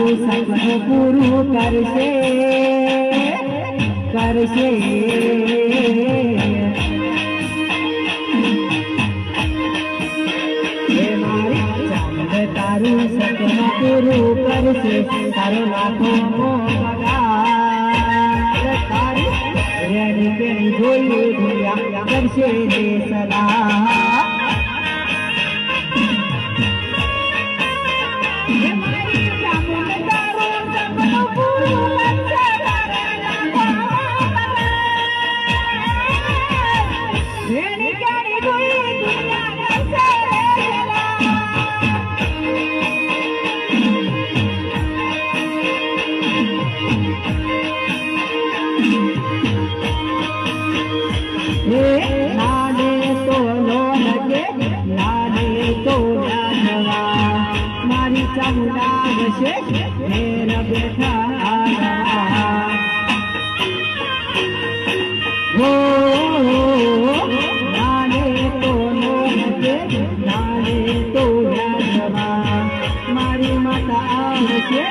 સપનું પૂરું કરશે કરશે તારું સપનું પૂરું કરશે તારો લાખો પગાર તારી રેડી કેણી જોઈએ દુનિયા કરશે ને સલાહ મારી માતા આવશે